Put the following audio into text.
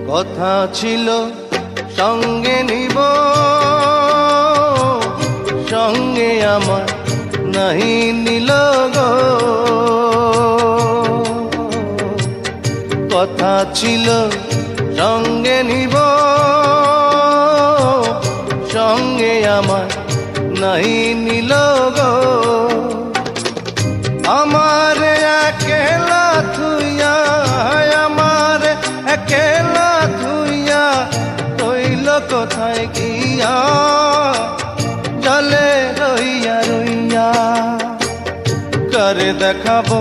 কথা ছিল সঙ্গে নিব, সঙ্গে আমার নাহি নিল গো। কথা ছিল সঙ্গে নিব, সঙ্গে আমার নাহি নিল গো। আমার একেলা থুইয়া, আমার একেলা থুইয়া রইল কোথায় গিয়া, জলে রইয়া রইয়া। করে দেখাবো